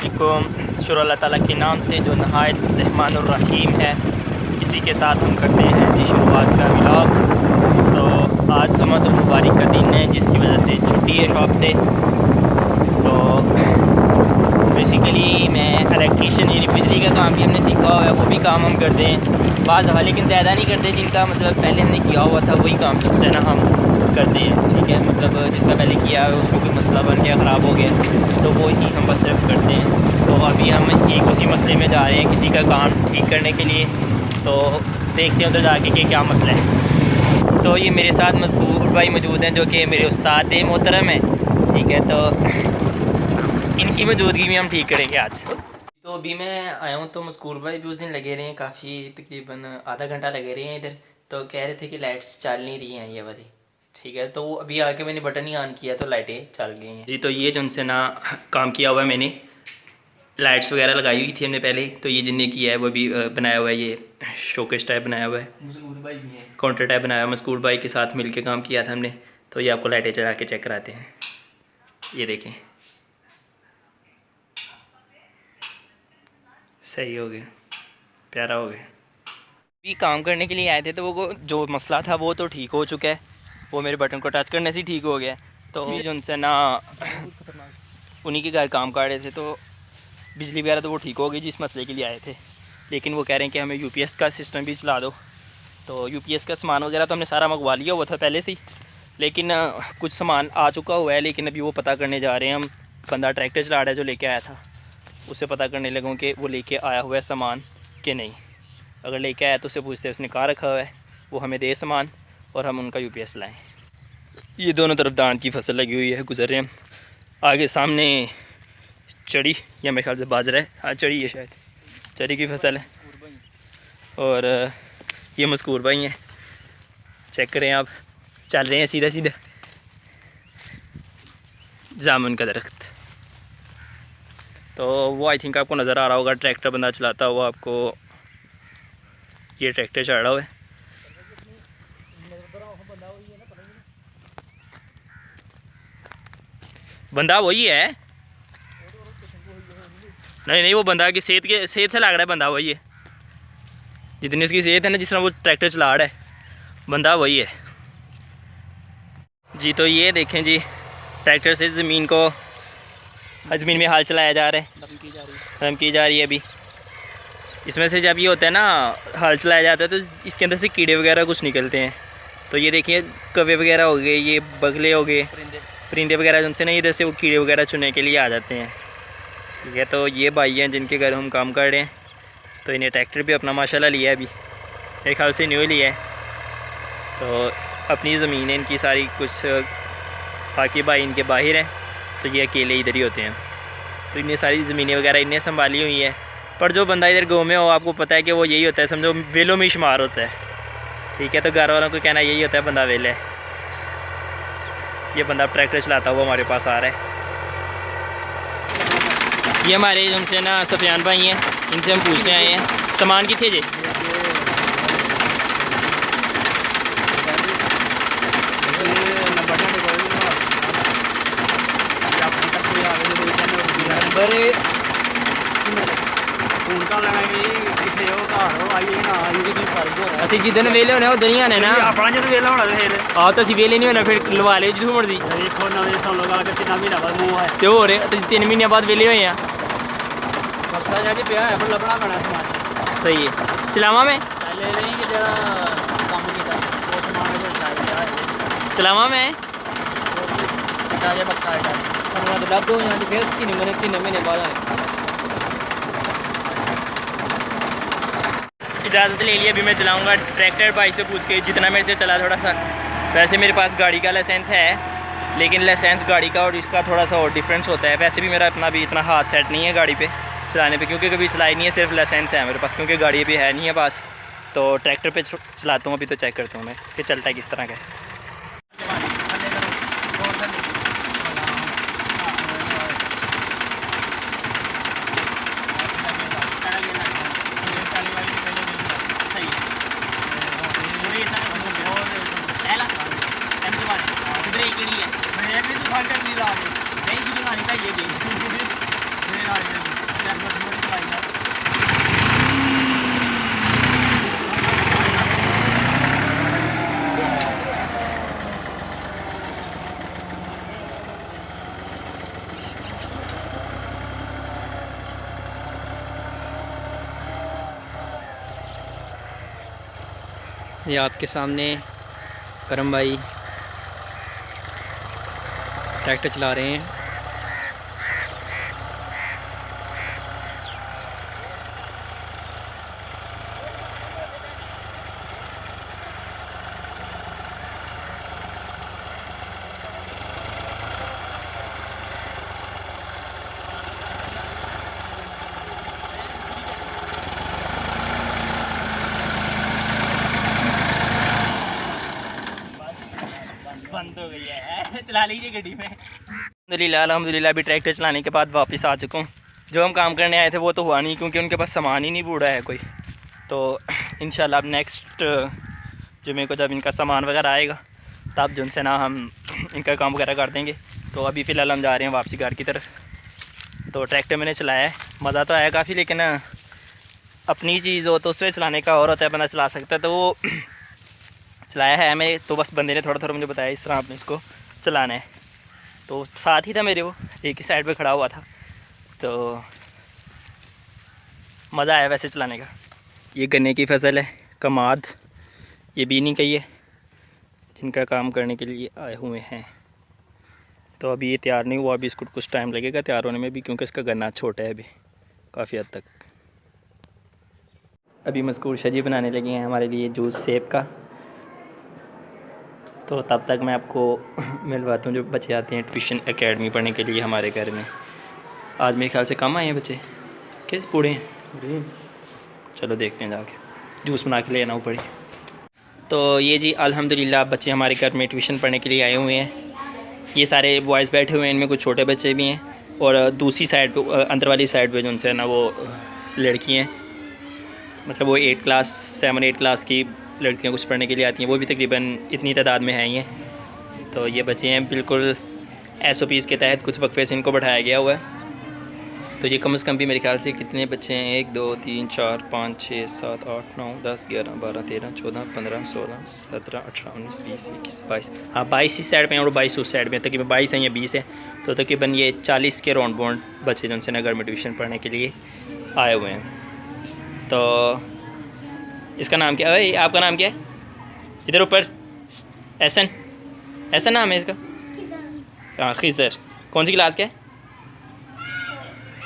वालेकुम। शुरू अल्लाह ताला के नाम से जो नहायत रहमान और रहीम है, इसी के साथ हम करते हैं जी शुरुआत का व्लॉग। तो आज जुम्मतुल मुबारक का दिन है, जिसकी वजह से छुट्टी है शॉप से। तो बेसिकली मैं इलेक्ट्रीशियन यानी बिजली का काम भी हमने सीखा हुआ है, वो भी काम हम करते हैं बाज़ दफ़ा, लेकिन ज़्यादा नहीं करते। जिनका मतलब पहले हमने किया हुआ था वही काम जो है ना हम करते हैं, ठीक है। मतलब जिसका पहले किया है उसको कोई मसला बन गया, ख़राब हो गया, तो वो ही हम बस सिर्फ करते हैं। तो अभी हम एक उसी मसले में जा रहे हैं, किसी का काम ठीक करने के लिए। तो देखते हैं उधर जाके कि क्या मसला है। तो ये मेरे साथ मज़कूर भाई मौजूद हैं, जो कि मेरे उस्ताद मोहतरम हैं, ठीक है। तो इनकी मौजूदगी में हम ठीक करेंगे आज। तो अभी मैं आया हूँ, तो मज़कूर भाई भी उस दिन लगे रहे हैं काफ़ी, तकरीबन आधा घंटा लगे रहे हैं इधर। तो कह रहे थे कि लाइट्स चल नहीं रही हैं ये वाली, ठीक है। तो अभी आके मैंने बटन ही ऑन किया तो लाइटें चल गई हैं जी। तो ये जो उनसे ना काम किया हुआ है मैंने, लाइट्स वगैरह लगाई हुई थी हमने पहले। तो ये जिनने किया है वो भी बनाया हुआ है, ये शोकेस टाइप बनाया हुआ है, काउंटर टाइप बनाया हुआ है। मज़कूर भाई के साथ मिल के काम किया था हमने। तो ये आपको लाइटें चला के चेक कराते हैं, ये देखें, सही हो गया, प्यारा हो गया। भी काम करने के लिए आए थे, तो वो जो मसला था वो तो ठीक हो चुका है, वो मेरे बटन को टच करने से ही ठीक हो गया। तो जो उनसे ना उन्हीं के घर काम कर रहे थे, तो बिजली वगैरह तो वो ठीक हो गई जिस मसले के लिए आए थे। लेकिन वो कह रहे हैं कि हमें यूपीएस का सिस्टम भी चला दो। तो यूपीएस का सामान वगैरह तो हमने सारा मंगवा लिया हुआ था पहले से ही, लेकिन कुछ सामान आ चुका हुआ है। लेकिन अभी वो पता करने जा रहे हैं हम। बंदा ट्रैक्टर चला रहा है जो लेके आया था, उससे पता करने लगूँ कि वो लेके आया हुआ है सामान कि नहीं। अगर लेके आया तो उससे पूछते हैं उसने कहाँ रखा हुआ है, वो हमें दे सामान और हम उनका यूपीएस लाएँ। ये दोनों तरफ धान की फसल लगी हुई है, गुजर रहे हैं। आगे सामने चरी या मेरे ख्याल से बाजरा है, हाँ चरी है शायद, चरी की फसल है। और ये मज़कूर भाई हैं, चेक करें आप, चल रहे हैं सीधा सीधा जामुन का दरख्त। तो वो आई थिंक आपको नज़र आ रहा होगा, ट्रैक्टर बंदा चलाता हुआ आपको, ये ट्रैक्टर चल रहा हुआ है। बंदा वही है, नहीं नहीं, वो बंदा की सेहत से लग रहा है बंदा वही है, जितनी उसकी सेहत है ना, जिस तरह वो ट्रैक्टर चला रहा है, बंदा वही है जी। तो ये देखें जी, ट्रैक्टर से ज़मीन में हाल चलाया जा रहा है, रम की जा रही है। अभी इसमें से जब ये होता है ना हाल चलाया जाता है, तो इसके अंदर से कीड़े वगैरह कुछ निकलते हैं। तो ये देखिए कौवे वगैरह हो गए, ये बगले हो गए, परिंदे वगैरह, जिनसे ना इधर से वो कीड़े वगैरह चुनने के लिए आ जाते हैं, ठीक है। तो ये भाई हैं जिनके घर हम काम कर रहे हैं। तो इन्हें ट्रैक्टर भी अपना माशाल्लाह लिया है, अभी मेरे ख्याल से न्यू लिया है। तो अपनी ज़मीन है इनकी सारी, कुछ बाकी भाई इनके बाहर हैं, तो ये अकेले इधर ही होते हैं। तो इन्हें सारी ज़मीनें वगैरह इन्हें संभाली हुई है। पर जो बंदा इधर गाँव में हो, आपको पता है कि वो यही होता है, समझो वेलों में शुमार होता है, ठीक है। तो घर वालों को कहना यही होता है, बंदा वेला है। ये बंदा ट्रैक्टर चलाता हुआ हमारे पास आ रहा है। ये हमारे उनसे ना सफियान भाई हैं, इनसे हम पूछने आए हैं सामान कितने जे। ਅਸੀਂ ਜਿੱਦਣ ਵੇਲੇ ਹੋਣੇ ਉਦੋਂ ਹੀ ਆਣੇ ਨਾ, ਆਪਣਾ ਜਦੋਂ ਵੇਲਾ ਹੋਣਾ ਫਿਰ ਆਹ ਤਾਂ ਅਸੀਂ ਵੇਲੇ ਨਹੀਂ ਹੋਣਾ, ਫਿਰ ਲਵਾ ਲਿਓ ਜਿੱਥੋਂ ਮਰਜ਼ੀ। ਦੇਖੋ ਨਵੇਂ ਸਾਲ ਲਗਾ ਕੇ 3 ਮਹੀਨਾ ਬਾਅਦ ਮੂੰਹ ਹੈ ਤੇ ਹੋਰ ਅਸੀਂ 3 ਮਹੀਨਿਆਂ ਬਾਅਦ ਵੇਲੇ ਹੋਏ ਆ। ਬਕਸਾ ਜਾ ਕੇ ਪਿਆ ਹੈ, ਫਿਰ ਲੱਭਣਾ ਪੈਣਾ ਸਮਾਨ। ਸਹੀ ਹੈ, ਚਲਾਵਾਂ ਮੈਂ ਲੈ ਲਈ ਕਿ ਜਿਹੜਾ ਕੰਮ ਕੀਤਾ ਉਹ ਸਮਾਨ ਜੋ ਚਾਹੀਦਾ ਹੈ, ਚਲਾਵਾਂ ਮੈਂ ਕਿਤਾ ਜੇ ਬਕਸਾ ਹੈ ਸਾਨੂੰ ਤਾਂ ਲੱਭ ਦੋ ਜਾਂ ਫਿਰ 3 ਮਹੀਨੇ ਬਾਅਦ ਆਏ। इजाज़त ले लिया, अभी मैं चलाऊंगा ट्रैक्टर भाई से पूछ के, जितना मेरे से चला थोड़ा सा। वैसे मेरे पास गाड़ी का लाइसेंस है, लेकिन लाइसेंस गाड़ी का और इसका थोड़ा सा और डिफरेंस होता है। वैसे भी मेरा अपना भी इतना हाथ सेट नहीं है गाड़ी पे चलाने पे, क्योंकि कभी चलाई नहीं है, सिर्फ लाइसेंस है मेरे पास, क्योंकि गाड़ी भी है नहीं है पास। तो ट्रैक्टर पे चलाता हूँ अभी, तो चेक करता हूँ मैं कि चलता है किस तरह का। ये आपके सामने करम भाई ट्रैक्टर चला रहे हैं। बंद हो गई है, चला लीजिए गड्डी में। अल्हम्दुलिल्लाह अभी ट्रैक्टर चलाने के बाद वापस आ चुका हूँ। जो हम काम करने आए थे वो तो हुआ नहीं, क्योंकि उनके पास सामान ही नहीं बूढ़ा है कोई। तो इंशाल्लाह अब नेक्स्ट जुमे को जब इनका सामान वगैरह आएगा तब जो उनसे ना हम इनका काम वगैरह कर देंगे। तो अभी फ़िलहाल हम जा रहे हैं वापसी घर की तरफ। तो ट्रैक्टर मैंने चलाया है, मज़ा तो आया काफ़ी, लेकिन अपनी चीज़ हो तो उस पर चलाने का और होता है, बंदा चला सकता है। तो वो चलाया है मैंने, तो बस बंदे ने थोड़ा थोड़ा मुझे बताया इस तरह आपने इसको चलाना है। तो साथ ही था मेरे, वो एक ही साइड पे खड़ा हुआ था, तो मज़ा आया वैसे चलाने का। ये गन्ने की फसल है, कमाद, ये बीनी का ही है, जिनका काम करने के लिए आए हुए हैं। तो अभी ये तैयार नहीं हुआ, अभी इसको कुछ टाइम लगेगा तैयार होने में भी, क्योंकि इसका गन्ना छोटा है अभी काफ़ी हद तक। अभी मज़कूर शजी बनाने लगे हैं हमारे लिए जूस सेब का। तो तब तक मैं आपको मिलवाता हूँ जो बच्चे आते हैं ट्यूशन एकेडमी पढ़ने के लिए हमारे घर में। आज मेरे ख्याल से कम आए हैं बच्चे, कैसे बूढ़े हैं। चलो देखते हैं जाके, जूस बना के ले आना पड़ी। तो ये जी अल्हम्दुलिल्लाह बच्चे हमारे घर में ट्यूशन पढ़ने के लिए आए हुए हैं। ये सारे बॉयज़ बैठे हुए हैं, इनमें कुछ छोटे बच्चे भी हैं, और दूसरी साइड पे अंदर वाली साइड पे जो उनसे ना वो लड़की हैं, मतलब वो 7-8 क्लास की लड़कियां कुछ पढ़ने के लिए आती हैं, वो भी तकरीबन इतनी तादाद में हैं ये। तो ये बच्चे हैं बिल्कुल SOPs के तहत, कुछ वक्फे से इनको बैठाया गया हुआ है। तो ये कम से कम भी मेरे ख्याल से कितने बच्चे हैं, 1 2 3 4 5 6 7 8 9 10 11 12 13 14 15 16 17 18 19 20 21 22, हाँ 22 इस साइड पे हैं और 22 उस साइड में, तकरीबन 22 हैं या 20 है। तो तकरीबन ये 40 के राउंड बाउंड बच्चे जो उनसे नगर में ट्यूशन पढ़ने के लिए आए हुए हैं। तो इसका नाम क्या है, आपका नाम क्या है? इधर ऊपर एहसन, एहसन नाम है इसका। हाँ खिज़र, कौन सी क्लास का है?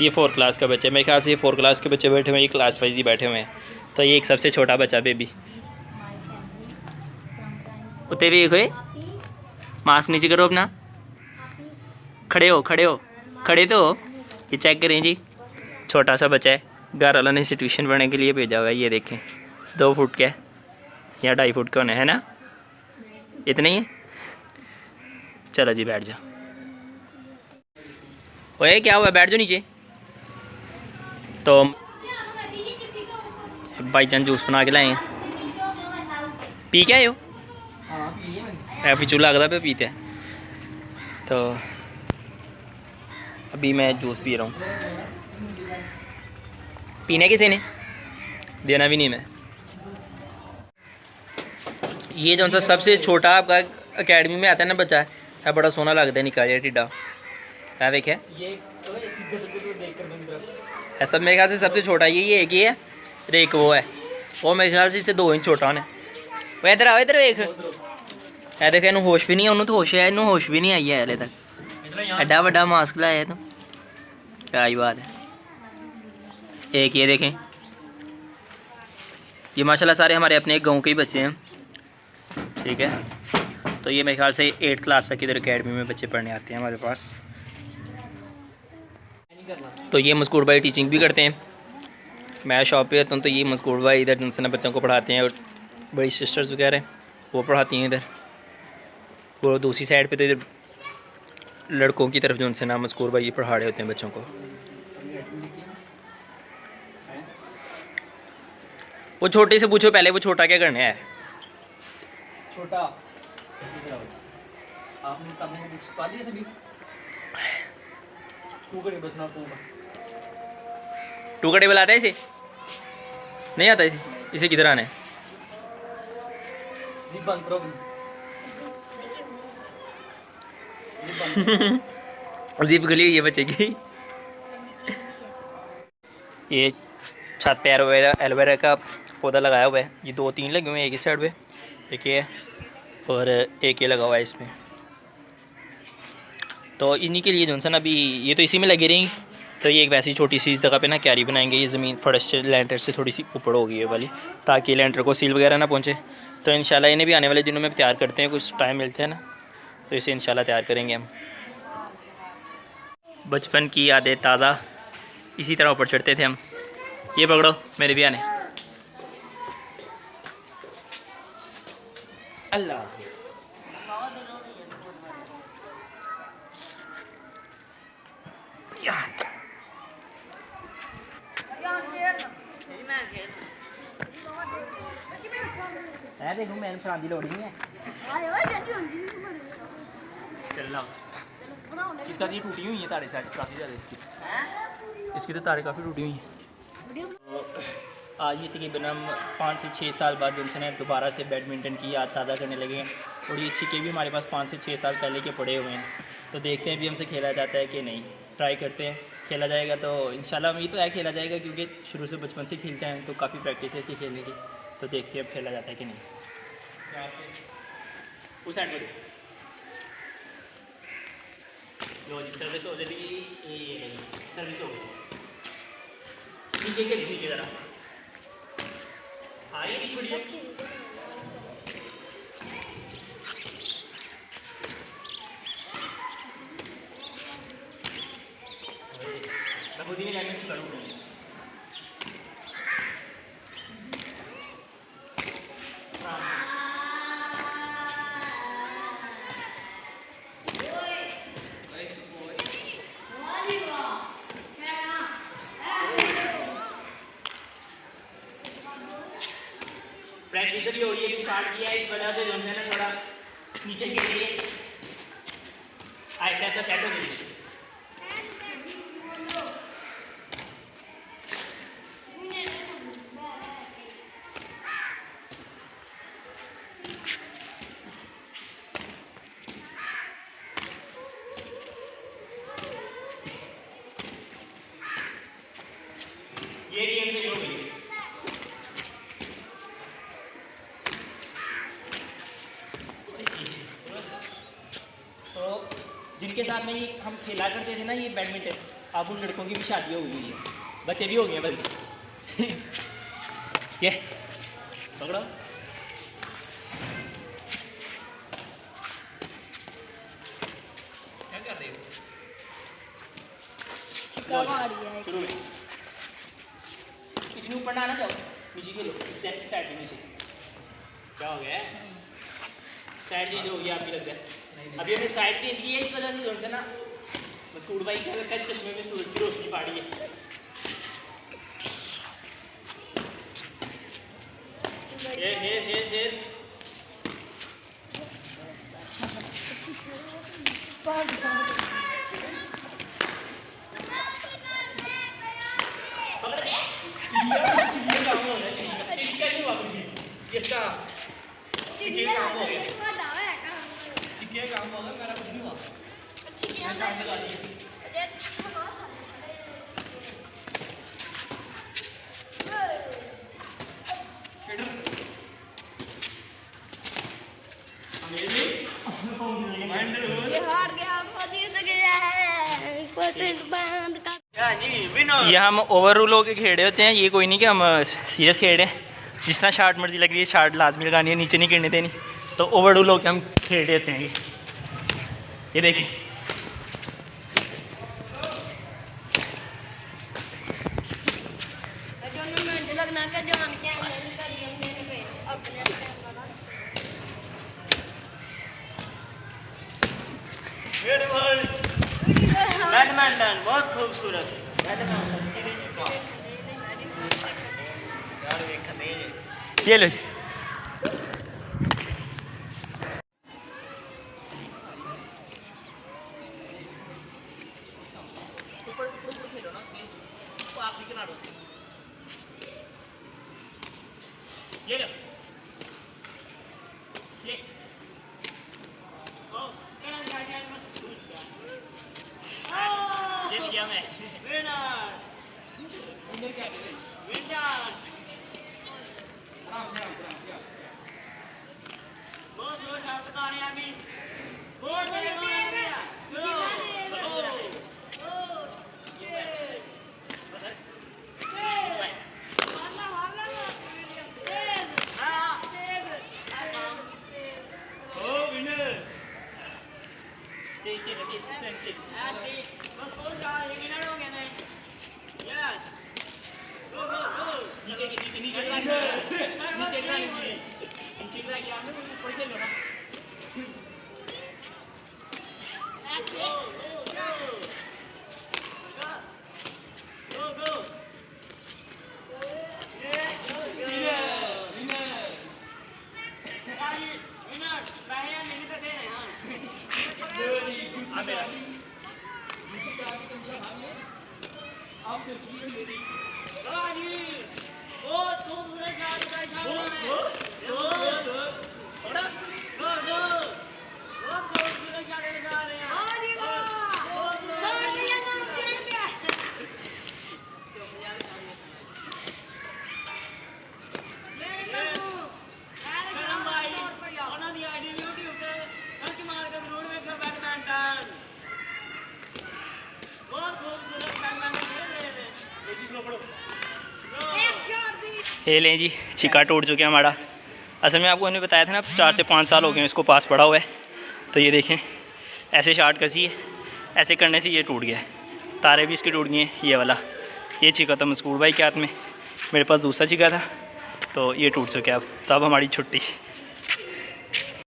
ये 4 क्लास का बच्चा है मेरे ख्याल से। ये 4 क्लास के बच्चे बैठे हुए हैं, ये क्लास वाइज ही बैठे हुए हैं। तो ये एक सबसे छोटा बच्चा बेबी उतने भी हुए, मास्क नीचे करो अपना, खड़े हो खड़े हो खड़े तो हो। ये चेक करें जी, छोटा सा बच्चा है, घर वालों ने इसे ट्यूशन पढ़ने के लिए भेजा हुआ है। ये देखें 2 फुट का या 2.5 फुट का होना है ना, इतना ही है। चलो जी बैठ जाओ। ओए क्या हुआ, बैठ जाओ नीचे। तो भाईजान जूस बना के लाए हैं, पी के आए हो? अभी चूल्हा लगता पे पीते हैं। तो अभी मैं जूस पी रहा हूँ। पीने किसी ने देना भी नहीं मैं। ये जो सा सबसे छोटा आपका एकेडमी में आता है ना बच्चा है, बड़ा सोना लगता है, निकाल टिड्डा है, देखे ऐसा मेरे ख्याल से सबसे छोटा ये एक ही है, एक वो है, वो मेरे ख्याल से इससे 2 इंच छोटा होने। वो इधर आओ, इधर एक है देखे, इन्हों होश भी नहीं है, उन्होंने तो होश है, इन्हों होश भी नहीं आई है हाले तक। एड्डा वड्डा मास्क लाया तो क्या ही बात है। एक ये देखें, ये माशाल्लाह सारे हमारे अपने एक गाँव के ही बच्चे हैं, ठीक है। तो ये मेरे ख्याल से 8 क्लास तक इधर एकेडमी में बच्चे पढ़ने आते हैं हमारे पास। तो ये मज़कूर भाई टीचिंग भी करते हैं, मैं शॉप पे होता हूँ। तो ये मज़कूर भाई इधर जिनसे ना बच्चों को पढ़ाते हैं, और बड़ी सिस्टर्स वगैरह वो पढ़ाती हैं इधर। वो दूसरी साइड पे तो इधर लड़कों की तरफ जो उनसे ना मज़कूर भाई ये पढ़ा रहे होते हैं बच्चों को। वो छोटे से पूछो पहले, वो छोटा क्या करना है? छोटा आपने सभी बस ना टू का टेबल आता है इसे? नहीं आता इसे किधर आना है? जिप खुली हुई है बच्चे की। ये छत पे एलोवेरा का पौधा लगाया हुआ है। ये 2-3 लगे हुए हैं, एक इस साइड पे, एक ये और एक ये लगा हुआ है इसमें। तो इन्हीं के लिए जो है ना अभी ये तो इसी में लगी रहेंगी। तो ये एक वैसी छोटी सी जगह पे ना क्यारी बनाएंगे। ये ज़मीन फर्श से लेंटर से थोड़ी सी ऊपर होगी ये वाली, ताकि लेंटर को सील वगैरह ना पहुँचे। तो इंशाल्लाह इन्हें भी आने वाले दिनों में तैयार करते हैं, कुछ टाइम मिलते हैं ना, तो इसे इंशाल्लाह तैयार करेंगे हम। बचपन की यादें ताज़ा, इसी तरह ऊपर चढ़ते थे हम। ये पकड़ो मेरे भी आने। अल्लाह देखो मैंने फरांदी लोड़ी नहीं है। चलना इसका ये टूटी हुई है तारे साइड काफ़ी ज़्यादा इसकी तो तारे काफ़ी टूटी हुई हैं। आज ये तकरीबन हम 5 से 6 साल बाद जो है दोबारा से बैडमिंटन की याद ताज़ा करने लगे हैं। और ये छिके भी हमारे पास 5 से 6 साल पहले के पड़े हुए हैं। तो देखते हैं अभी हमसे खेला जाता है कि नहीं, ट्राई करते हैं। खेला जाएगा तो इंशाल्लाह उम्मीद तो है खेला जाएगा, क्योंकि शुरू से बचपन से खेलते हैं तो काफ़ी प्रैक्टिस है इसकी खेलने की। तो देखते हैं अब खेला जाता है कि नहीं। उस साइड में लो जी, सर्विस हो जाएगी। ये सर्विस हो गई, नीचे के नीचे ज़रा आई नहीं बढ़िया। मैं खुद ही लैंग्वेज करूँगा। प्रैक्टिस भी हो रही है, स्टार्ट किया है, इस वजह से जो है ना थोड़ा नीचे के लिए ऐसा ऐसा सेट हो गई। ये गेम से हो गई। तो जिनके साथ में ये हम खेला करते थे ना ये बैडमिंटन, अब उन लड़कों की भी शादी हो गई है, बच्चे भी हो गए हैं बल्कि। ये पकड़ो, क्या कर रहे हो? शुरू में इतनी ऊपर ना जाओ, नीचे खेलो, साइड में नीचे। क्या हो गया? साइड चेंज हो गया आपकी, लग गया। अभी हमने साइड चेंज की है, इस वजह से जो है ना मसूद भाई के चश्मे में सूरज की रोशनी पड़ी है। ये हम ओवर रूल होके खेड़े होते हैं, ये कोई नहीं कि हम सीरियस खेड़े हैं। जिस तरह शार्ट मर्जी लग रही है, शार्ट लाजमी लगानी है, नीचे नहीं गिरने देनी। तो ओवर रूल होके हम खेड़े होते हैं। ये देखिए, बैडमिंटन बहुत खूबसूरत है। ये लो ये लें जी, छिक्का टूट चुके हैं हमारा। असल में आपको उन्होंने बताया था ना 4 से 5 साल हो गए इसको पास पड़ा हुआ है। तो ये देखें, ऐसे शार्ट कसी है, ऐसे करने से ये टूट गया है। तारे भी इसके टूट गए हैं। ये वाला ये छिक्का था मस्कूर भाई के हाथ में, मेरे पास दूसरा छिक्का था, तो ये टूट चुका है। अब हमारी छुट्टी।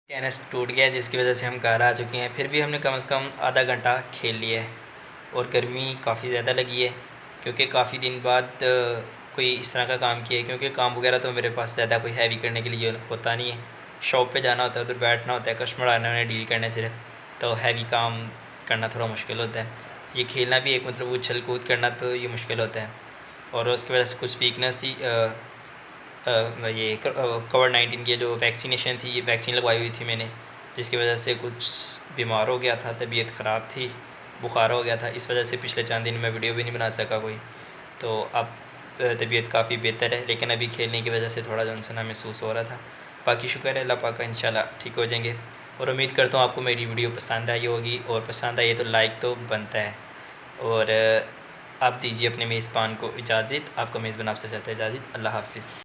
टेनिस टूट गया जिसकी वजह से हम घर आ चुके हैं। फिर भी हमने कम से कम आधा घंटा खेल लिया है और गर्मी काफ़ी ज़्यादा लगी है क्योंकि काफ़ी दिन बाद कोई इस तरह का काम किया है। क्योंकि काम वगैरह तो मेरे पास ज़्यादा कोई हैवी करने के लिए होता नहीं है। शॉप पे जाना होता है, उधर बैठना होता है, कस्टमर आने उन्हें डील करने सिर्फ, तो हैवी काम करना थोड़ा मुश्किल होता है। ये खेलना भी एक मतलब उछल कूद करना तो ये मुश्किल होता है। और उसकी वजह से कुछ वीकनेस थी। ये कोविड-19 की जो वैक्सीनेशन थी, ये वैक्सीन लगवाई हुई थी मैंने, जिसकी वजह से कुछ बीमार हो गया था, तबीयत ख़राब थी, बुखार हो गया था। इस वजह से पिछले चंद दिन में वीडियो भी नहीं बना सका कोई। तो अब तबीयत काफ़ी बेहतर है, लेकिन अभी खेलने की वजह से थोड़ा जो है महसूस हो रहा था। बाकी शुक्र है अल्लाह पाक का, इंशाल्लाह ठीक हो जाएंगे। और उम्मीद करता हूँ आपको मेरी वीडियो पसंद आई होगी, और पसंद आई तो लाइक तो बनता है। और आप दीजिए अपने मेज़बान को इजाज़त। आपका मेज़बान आपसे चाहता है इजाज़त। अल्लाह हाफ़िज़।